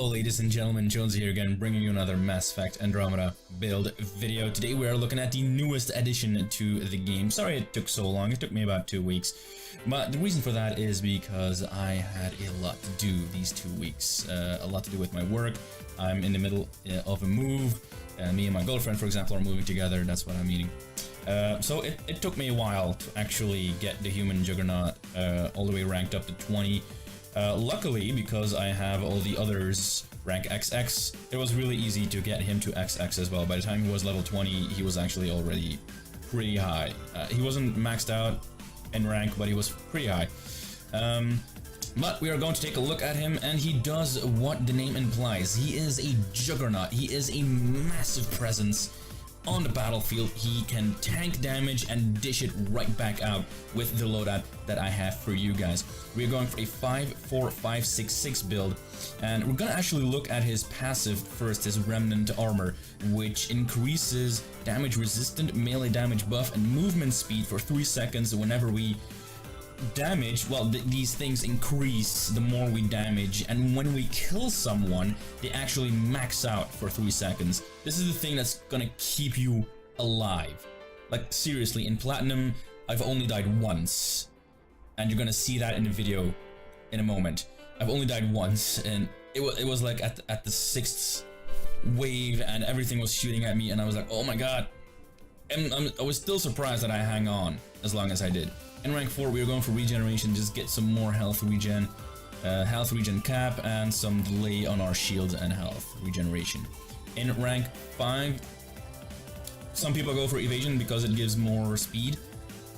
Hello ladies and gentlemen, Jones here again, bringing you another Mass Effect Andromeda build video. Today we are looking at the newest addition to the game. Sorry it took so long, it took me about 2 weeks. But the reason for that is because I had a lot to do these 2 weeks. A lot to do with my work. I'm in the middle of a move. Me and my girlfriend, for example, are moving together, that's what I'm meaning. So it took me a while to actually get the Human Juggernaut all the way ranked up to 20. Luckily, because I have all the others rank XX, it was really easy to get him to XX as well. By the time he was level 20, he was actually already pretty high. He wasn't maxed out in rank, but he was pretty high. But we are going to take a look at him, and he does what the name implies. He is a juggernaut. He is a massive presence on the battlefield. He can tank damage and dish it right back out with the loadout that I have for you guys. We're going for a 5-4-5-6-6 build, and we're gonna actually look at his passive first, his Remnant Armor, which increases damage resistant, melee damage buff, and movement speed for 3 seconds whenever we damage. Well, these things increase the more we damage, and when we kill someone, they actually max out for 3 seconds. This is the thing that's gonna keep you alive. Like, seriously, in Platinum, I've only died once, and you're gonna see that in the video in a moment. I've only died once, and it was like at the 6th wave, and everything was shooting at me, and I was like, oh my god. And I was still surprised that I hang on as long as I did. In rank 4, we are going for regeneration, just get some more health regen cap, and some delay on our shields and health regeneration. In rank 5, some people go for evasion because it gives more speed.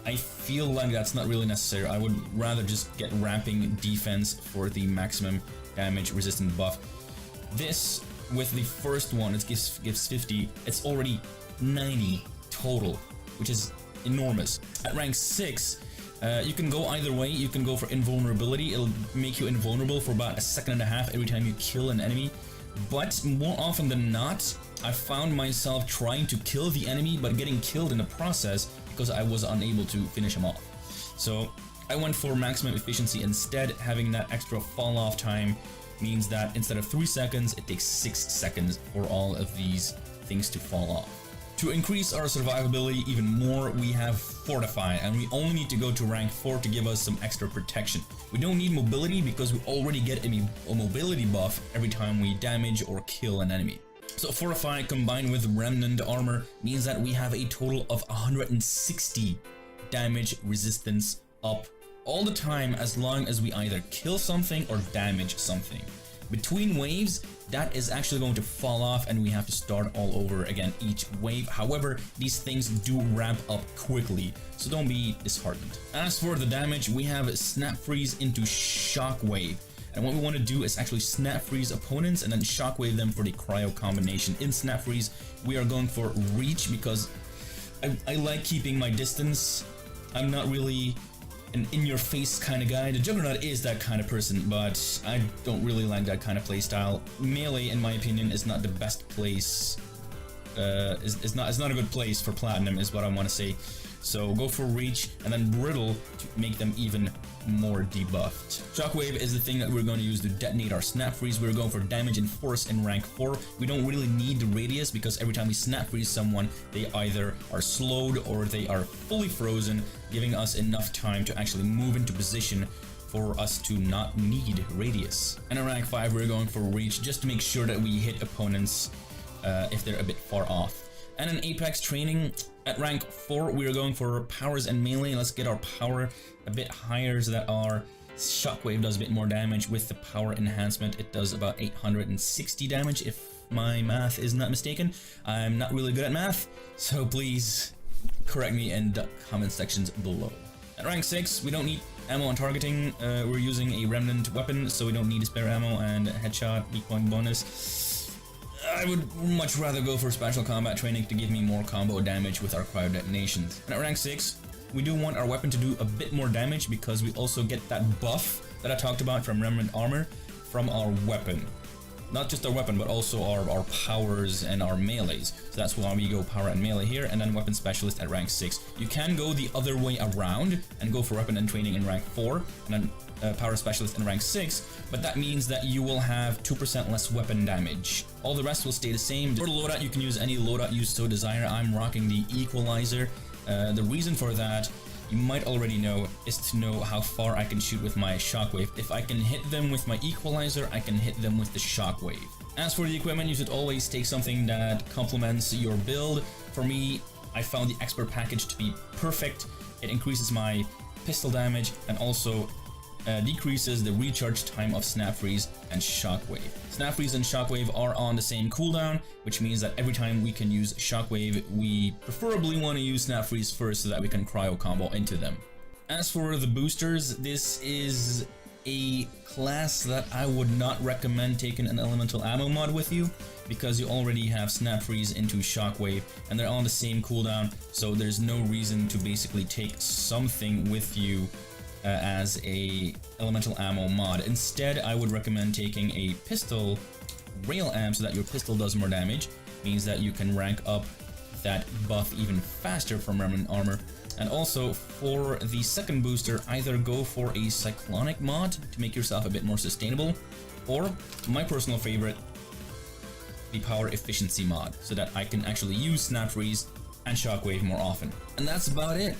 I feel like that's not really necessary. I would rather just get ramping defense for the maximum damage resistant buff. This, with the first one, it gives 50. It's already 90 total, which is enormous. At rank 6, you can go either way. You can go for invulnerability. It'll make you invulnerable for about 1.5 seconds every time you kill an enemy. But more often than not, I found myself trying to kill the enemy but getting killed in the process because I was unable to finish him off. So I went for maximum efficiency instead. Having that extra fall off time means that instead of 3 seconds, it takes 6 seconds for all of these things to fall off. To increase our survivability even more, we have Fortify, and we only need to go to rank 4 to give us some extra protection. We don't need mobility because we already get a mobility buff every time we damage or kill an enemy. So Fortify combined with Remnant Armor means that we have a total of 160 damage resistance up all the time, as long as we either kill something or damage something. Between waves, that is actually going to fall off, and we have to start all over again each wave. However, these things do ramp up quickly, so don't be disheartened. As for the damage, we have Snap Freeze into Shockwave. And what we want to do is actually Snap Freeze opponents and then Shockwave them for the Cryo combination. In Snap Freeze, we are going for Reach because I like keeping my distance. I'm not really an in-your-face kind of guy. The Juggernaut is that kind of person, but I don't really like that kind of playstyle. Melee, in my opinion, is not the best place. It's not a good place for Platinum, is what I want to say. So go for Reach and then Brittle to make them even more debuffed. Shockwave is the thing that we're going to use to detonate our Snap Freeze. We're going for damage and force in rank 4. We don't really need the radius because every time we Snap Freeze someone, they either are slowed or they are fully frozen, giving us enough time to actually move into position for us to not need radius. And in rank 5, we're going for Reach just to make sure that we hit opponents if they're a bit far off. And in Apex training, at rank 4, we are going for powers and melee. Let's get our power a bit higher so that our Shockwave does a bit more damage. With the power enhancement, it does about 860 damage, if my math is not mistaken. I'm not really good at math, so please correct me in the comment sections below. At rank 6, we don't need ammo and targeting. We're using a Remnant weapon, so we don't need spare ammo and headshot, weak point bonus. I would much rather go for special combat training to give me more combo damage with our cryo detonations. And at rank 6, we do want our weapon to do a bit more damage because we also get that buff that I talked about from Remnant Armor from our weapon. not just our weapon, but also our powers and our melees. So that's why we go power and melee here, and then weapon specialist at rank 6. You can go the other way around and go for weapon and training in rank 4, and then power specialist in rank 6, but that means that you will have 2% less weapon damage. All the rest will stay the same. For the loadout, you can use any loadout you so desire. I'm rocking the equalizer. The reason for that, you might already know, is to know how far I can shoot with my Shockwave. If I can hit them with my equalizer, I can hit them with the Shockwave. As for the equipment, you should always take something that complements your build. For me, I found the expert package to be perfect. It increases my pistol damage and also decreases the recharge time of Snap Freeze and Shockwave. Snap Freeze and Shockwave are on the same cooldown, which means that every time we can use Shockwave, we preferably want to use Snap Freeze first so that we can cryo combo into them. As for the boosters, this is a class that I would not recommend taking an elemental ammo mod with you, because you already have Snap Freeze into Shockwave and they're on the same cooldown, so there's no reason to basically take something with you as a elemental ammo mod. Instead, I would recommend taking a pistol rail amp so that your pistol does more damage, means that you can rank up that buff even faster from Remnant Armor. And also for the second booster, either go for a cyclonic mod to make yourself a bit more sustainable, or my personal favorite, the power efficiency mod, so that I can actually use Snap Freeze and Shockwave more often. And that's about it.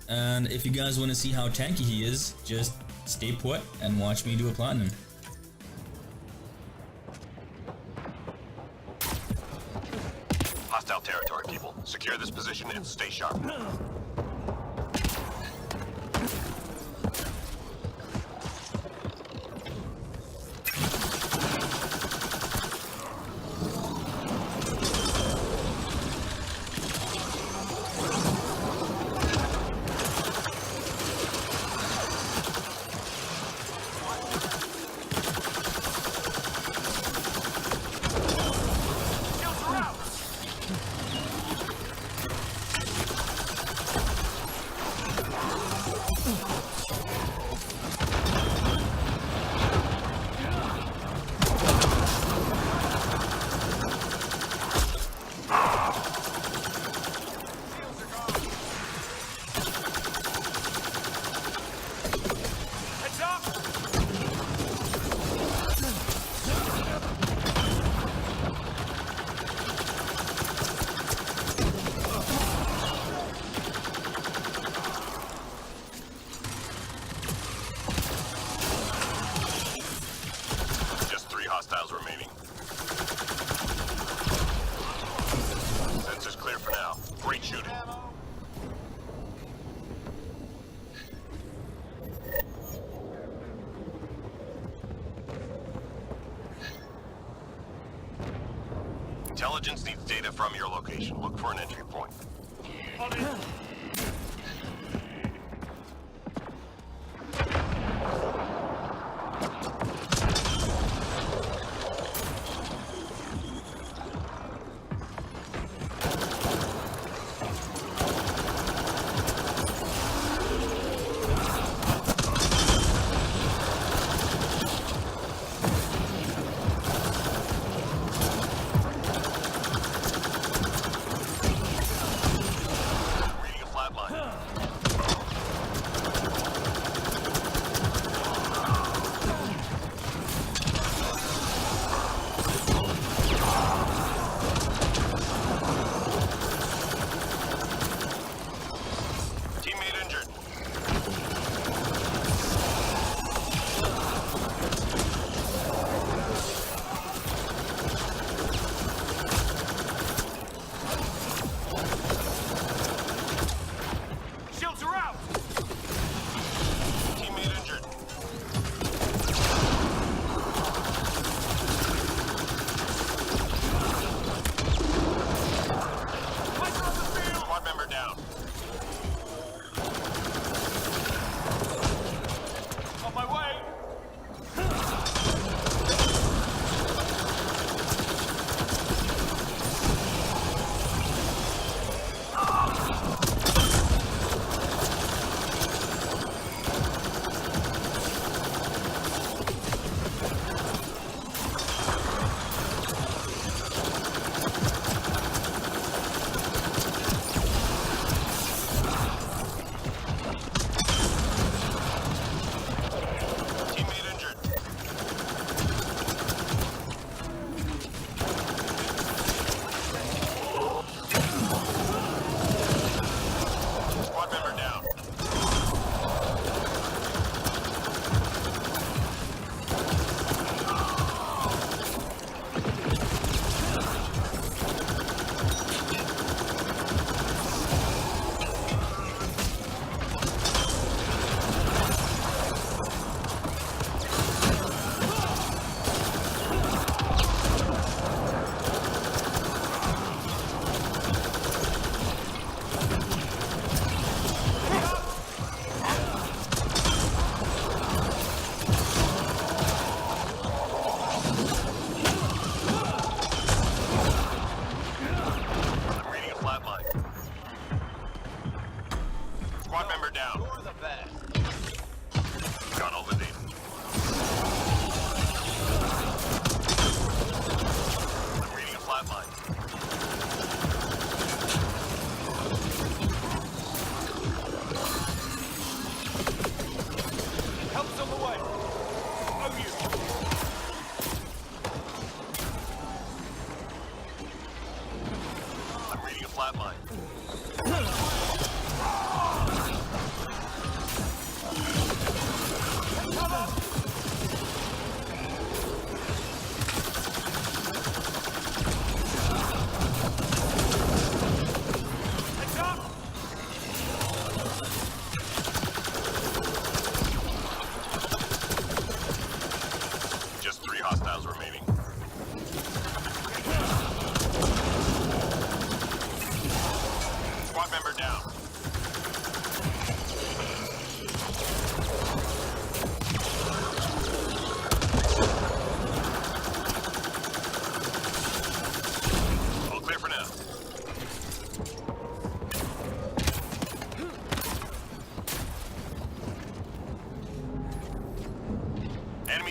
And if you guys want to see how tanky he is, just stay put and watch me do a platinum. Hostile territory, people. Secure this position and stay sharp. Remaining. Sensors clear for now. Great shooting. Intelligence needs data from your location. Look for an entry point.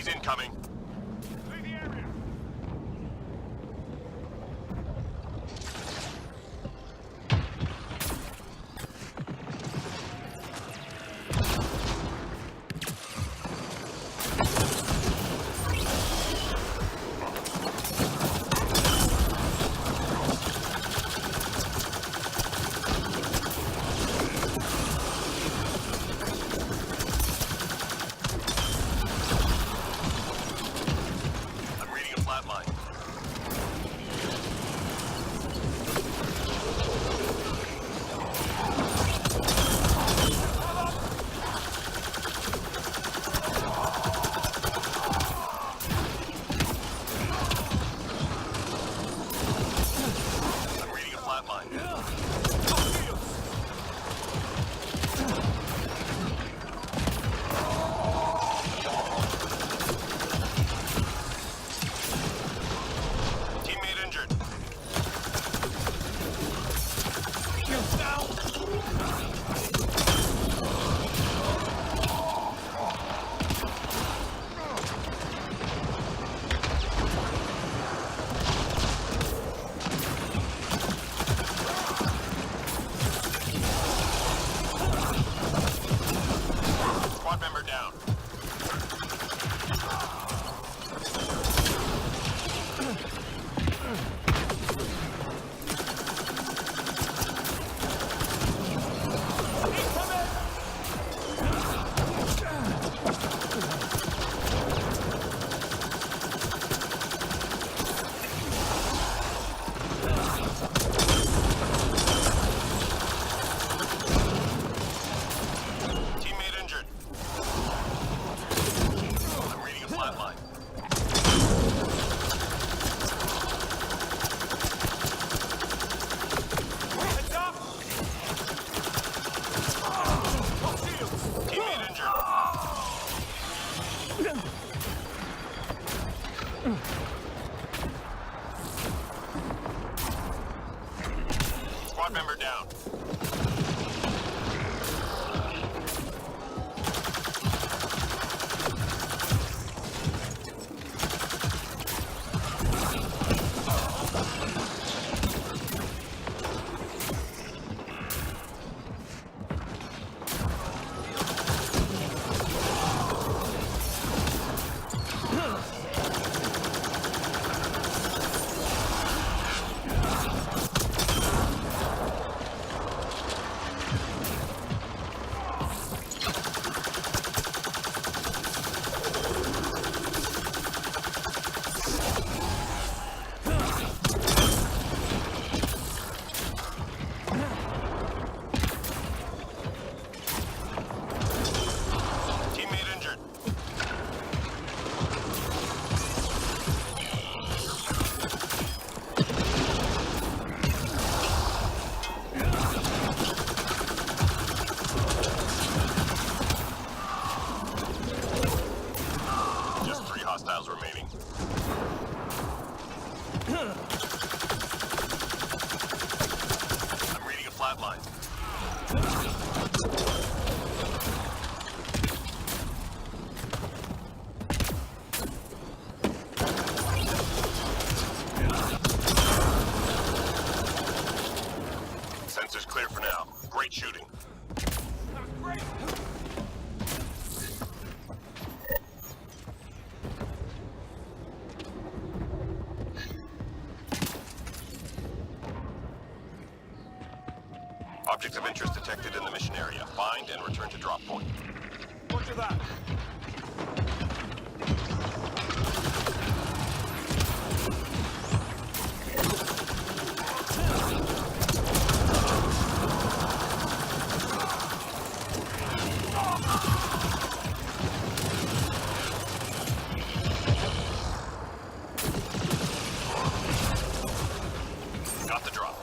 Enemies incoming. Clear the area. I'm reading a flatline. I'm reading a flatline. Teammate injured. Squad member down. Teammate injured. I'm reading a flatline. Heads up! Teammate injured. Squad member down. Teammate injured. Just 3 hostiles remaining. I'm reading a flatline. Sensors clear for now. Great shooting. Great! Objects of interest detected in the mission area. Find and return to drop point. Roger that. Got the drop.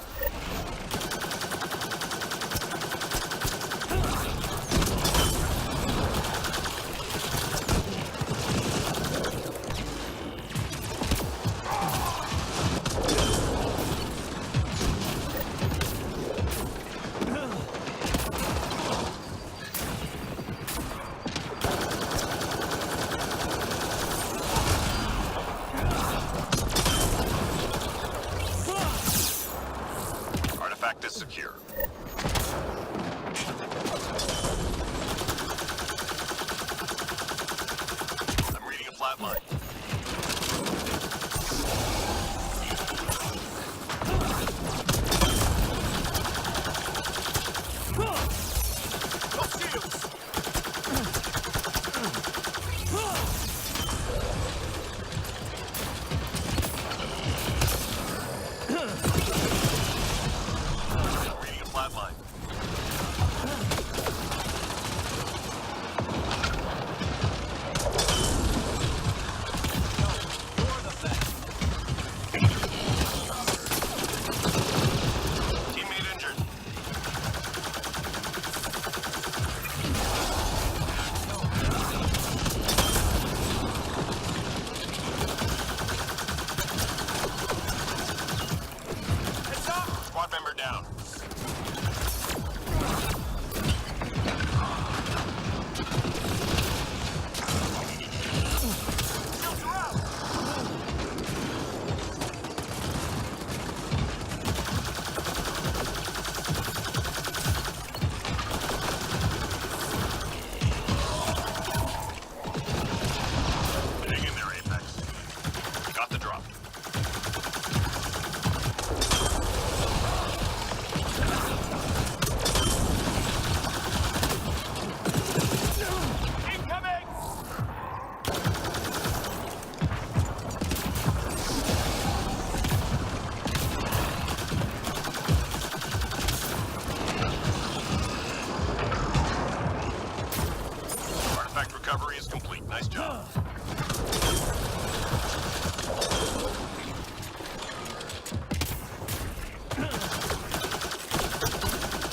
is secure. I'm reading a flat line. No shields! I'm reading a flat line. You're the best. Teammate injured. Heads up! Squad member down. Shields are out! Hang in there, Apex. Got the drop. Incoming! Artifact recovery is complete. Nice job.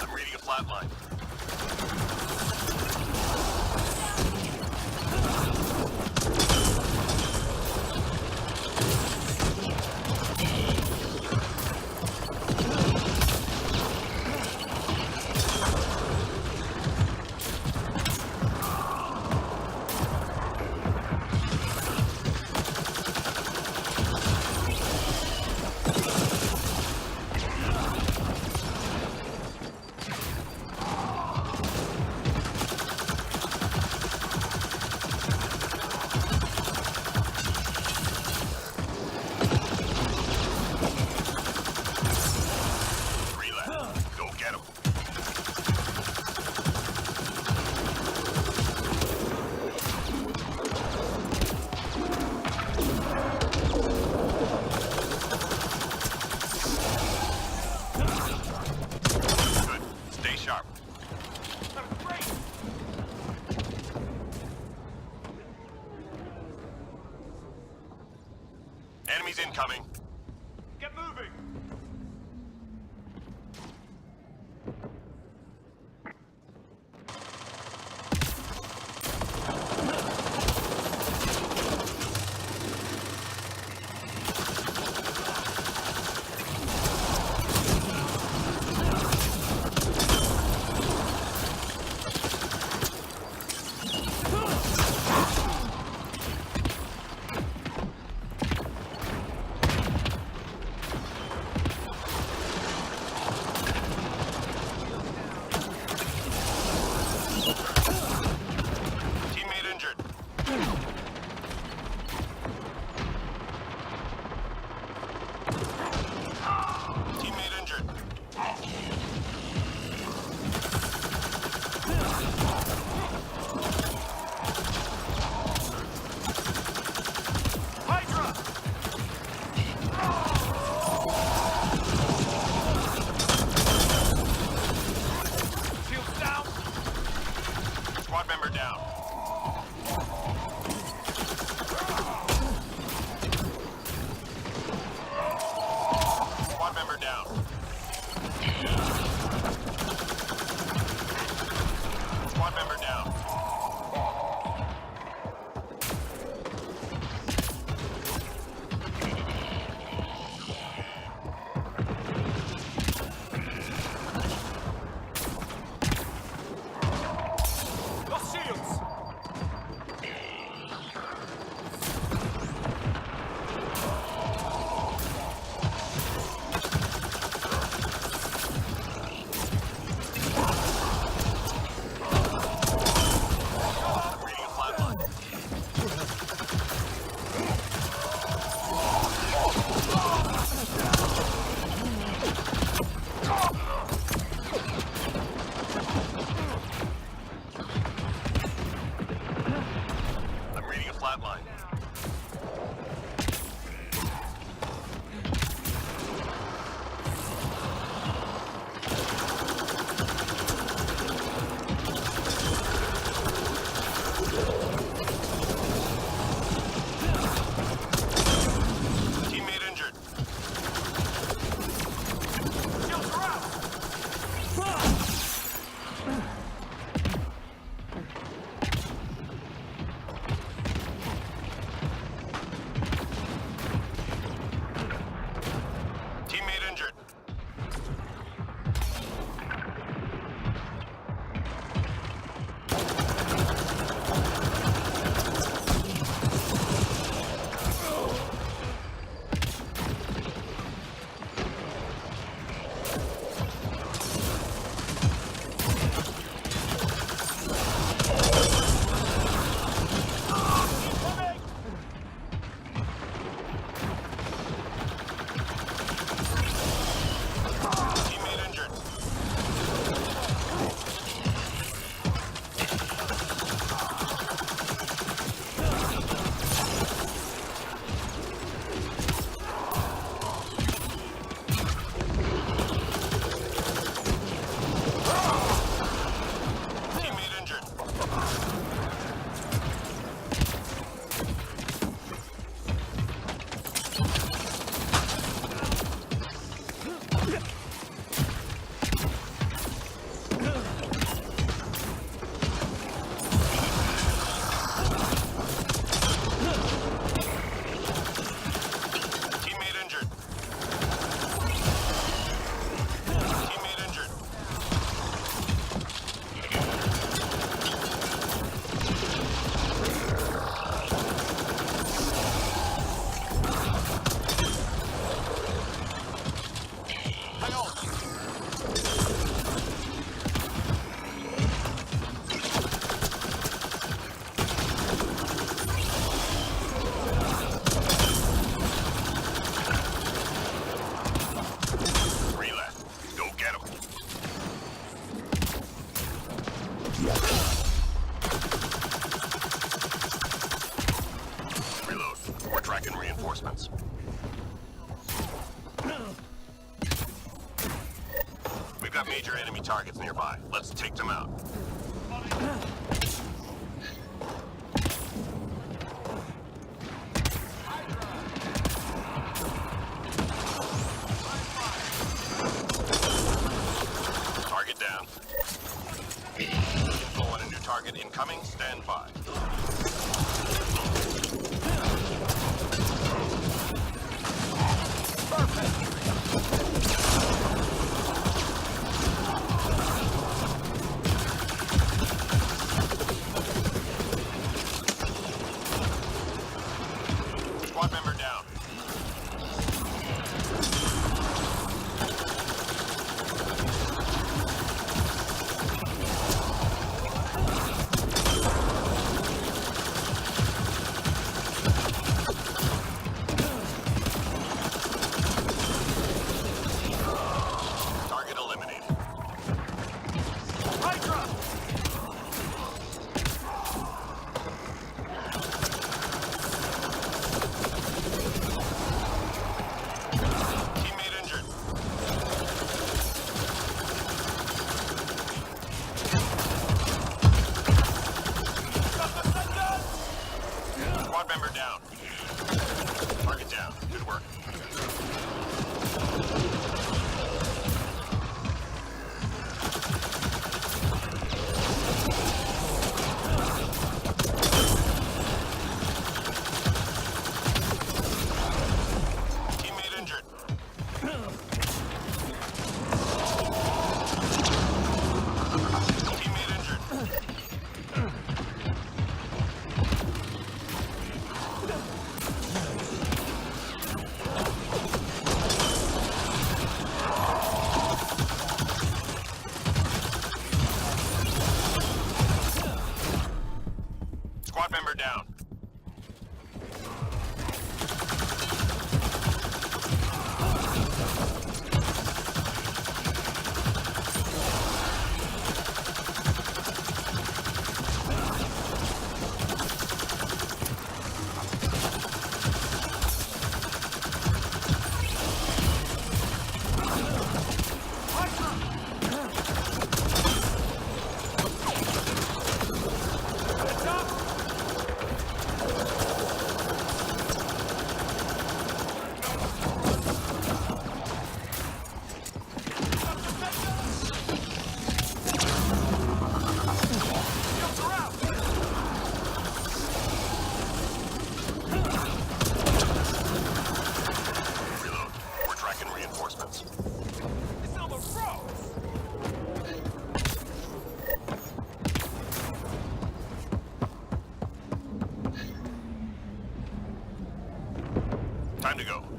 I'm reading a flat line. Relay. Go get him. Good. Stay sharp. That's great! Enemies incoming. Get moving! flatline. Teammate injured. Shields are out! Teammate injured. Teammate injured. Teammate injured. Teammate injured. Teammate injured. Hang on. Three left. Go get 'em. Reload. We're tracking reinforcements. We've got major enemy targets nearby. Let's take them out. Target down. Info on a new target incoming. Stand by. Squad member down. Target eliminated. Hydra! Teammate injured. Squad member down. Target down. Good work. Teammate injured. Teammate injured. Squad member down.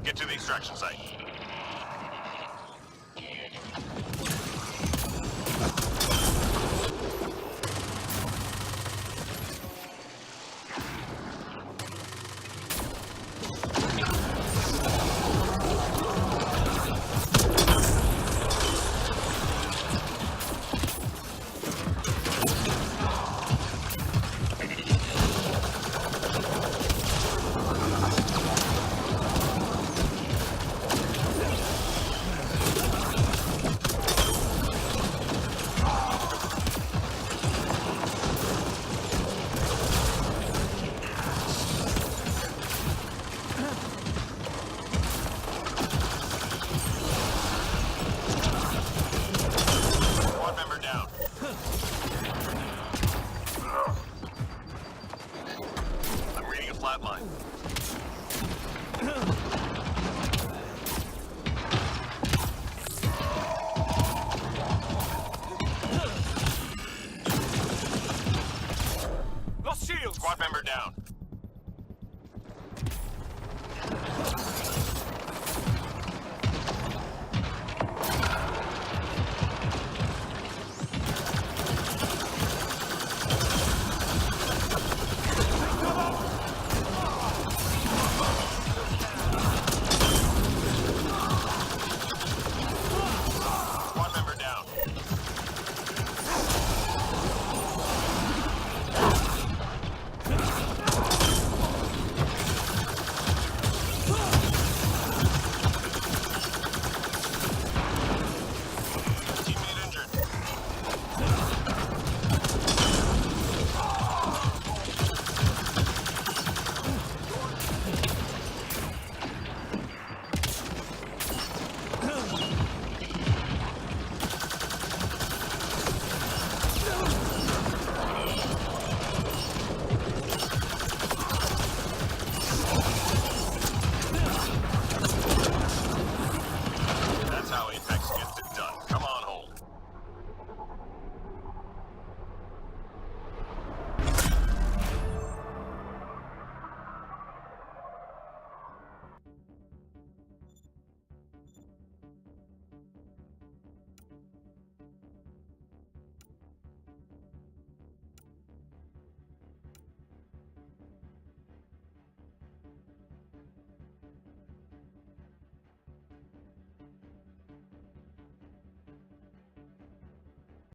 Get to the extraction site. Flatline. Lost shields. Squad member down.